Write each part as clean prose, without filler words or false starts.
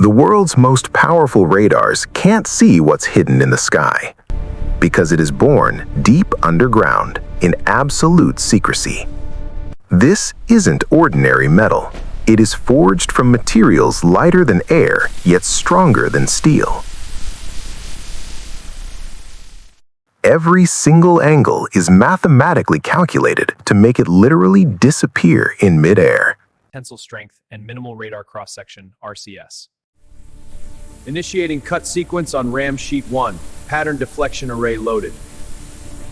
The world's most powerful radars can't see what's hidden in the sky because it is born deep underground in absolute secrecy. This isn't ordinary metal. It is forged from materials lighter than air, yet stronger than steel. Every single angle is mathematically calculated to make it literally disappear in midair. Tensile strength and minimal radar cross-section, RCS. Initiating cut sequence on RAM sheet 1. Pattern deflection array loaded.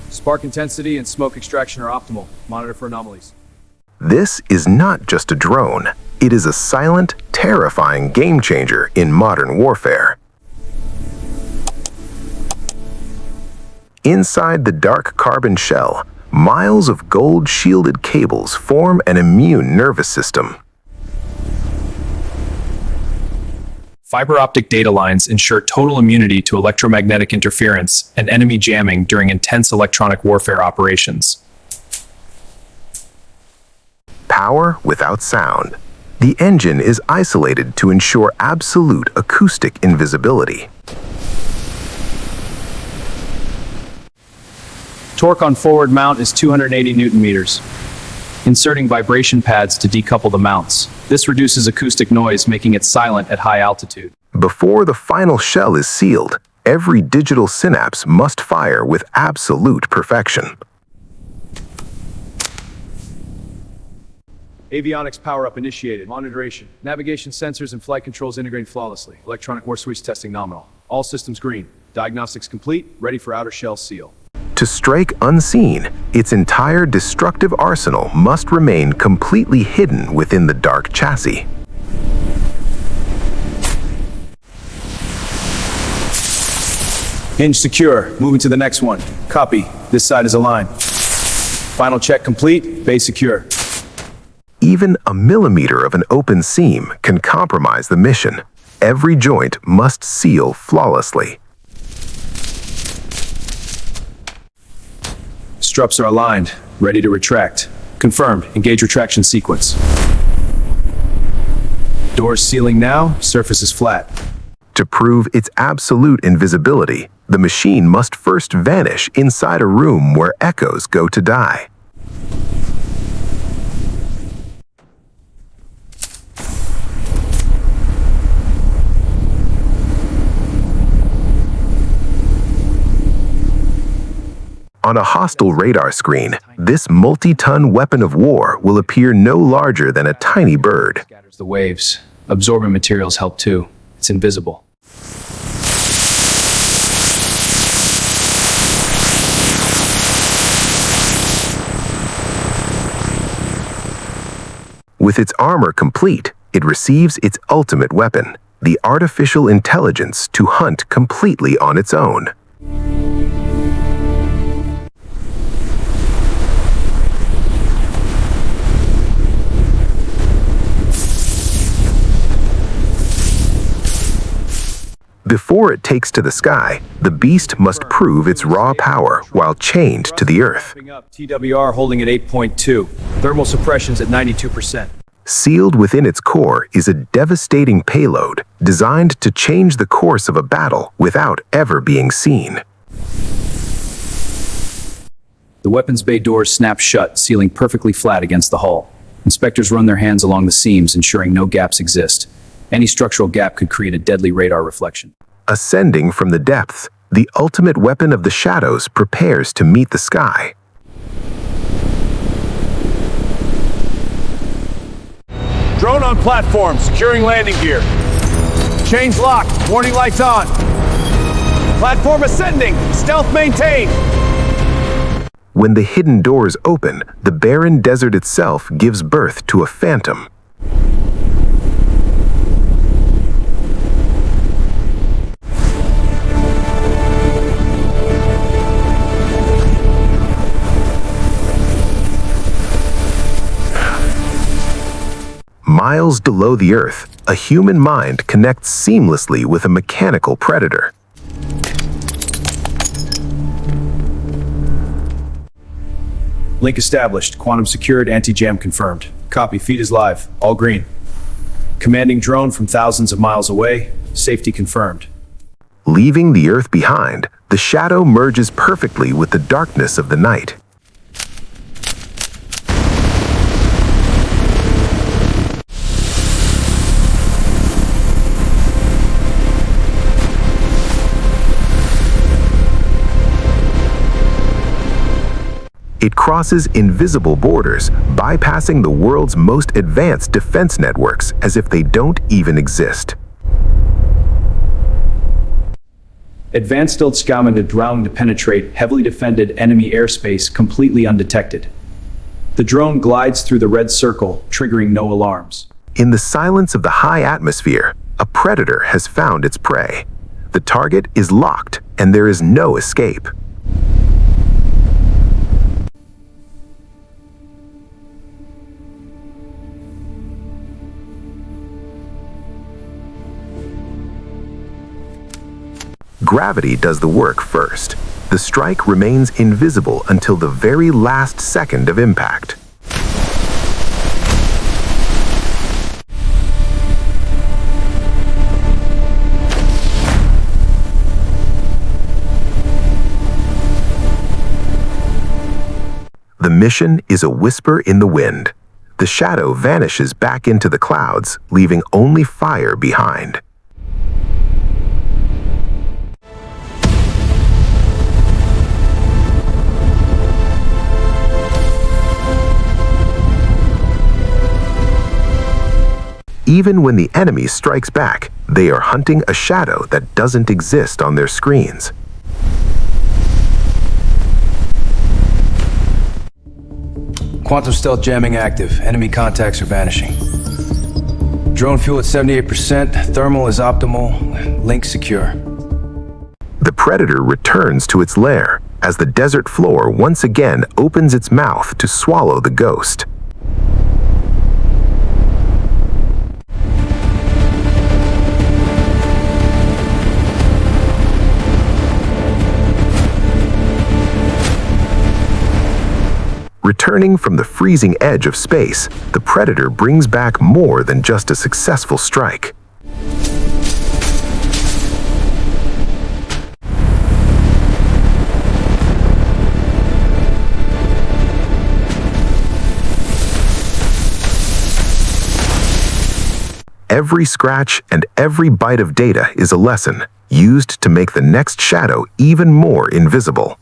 Spark intensity and smoke extraction are optimal. Monitor for anomalies. This is not just a drone. It is a silent, terrifying game-changer in modern warfare. Inside the dark carbon shell, miles of gold-shielded cables form an immune nervous system. Fiber optic data lines ensure total immunity to electromagnetic interference and enemy jamming during intense electronic warfare operations. Power without sound. The engine is isolated to ensure absolute acoustic invisibility. Torque on forward mount is 280 Newton meters. Inserting vibration pads to decouple the mounts. This reduces acoustic noise, making it silent at high altitude. Before the final shell is sealed, every digital synapse must fire with absolute perfection. Avionics power-up initiated. Monitoration. Navigation sensors and flight controls integrating flawlessly. Electronic war switch testing nominal. All systems green. Diagnostics complete. Ready for outer shell seal. To strike unseen, its entire destructive arsenal must remain completely hidden within the dark chassis. Hinge secure. Moving to the next one. Copy. This side is aligned. Final check complete. Base secure. Even a millimeter of an open seam can compromise the mission. Every joint must seal flawlessly. Struts are aligned, ready to retract. Confirmed. Engage retraction sequence. Doors sealing now, surface is flat. To prove its absolute invisibility, the machine must first vanish inside a room where echoes go to die. On a hostile radar screen, this multi-ton weapon of war will appear no larger than a tiny bird. Scatters the waves. Absorbent materials help too. It's invisible. With its armor complete, it receives its ultimate weapon, the artificial intelligence to hunt completely on its own. Before it takes to the sky, the beast must prove its raw power while chained to the earth. TWR holding at 8.2. Thermal suppression's at 92%. Sealed within its core is a devastating payload designed to change the course of a battle without ever being seen. The weapons bay doors snap shut, sealing perfectly flat against the hull. Inspectors run their hands along the seams, ensuring no gaps exist. Any structural gap could create a deadly radar reflection. Ascending from the depths, the ultimate weapon of the shadows prepares to meet the sky. Drone on platform, securing landing gear. Chains locked, warning lights on. Platform ascending, stealth maintained. When the hidden doors open, the barren desert itself gives birth to a phantom. Miles below the Earth, a human mind connects seamlessly with a mechanical predator. Link established. Quantum secured. Anti-jam confirmed. Copy. Feed is live. All green. Commanding drone from thousands of miles away. Safety confirmed. Leaving the Earth behind, the shadow merges perfectly with the darkness of the night. It crosses invisible borders, bypassing the world's most advanced defense networks as if they don't even exist. Advanced stealth scouting a drone to penetrate heavily defended enemy airspace completely undetected. The drone glides through the red circle, triggering no alarms. In the silence of the high atmosphere, a predator has found its prey. The target is locked, and there is no escape. Gravity does the work first. The strike remains invisible until the very last second of impact. The mission is a whisper in the wind. The shadow vanishes back into the clouds, leaving only fire behind. Even when the enemy strikes back, they are hunting a shadow that doesn't exist on their screens. Quantum stealth jamming active. Enemy contacts are vanishing. Drone fuel at 78%. Thermal is optimal. Link secure. The predator returns to its lair as the desert floor once again opens its mouth to swallow the ghost. Returning from the freezing edge of space, the predator brings back more than just a successful strike. Every scratch and every byte of data is a lesson, used to make the next shadow even more invisible.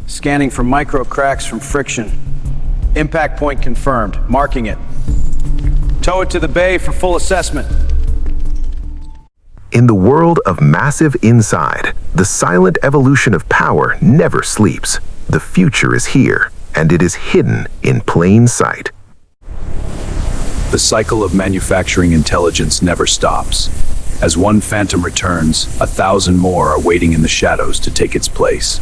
Scanning for micro cracks from friction. Impact point confirmed. Marking it. Tow it to the bay for full assessment. In the world of massive inside, the silent evolution of power never sleeps. The future is here, and it is hidden in plain sight. The cycle of manufacturing intelligence never stops. As one phantom returns, 1,000 more are waiting in the shadows to take its place.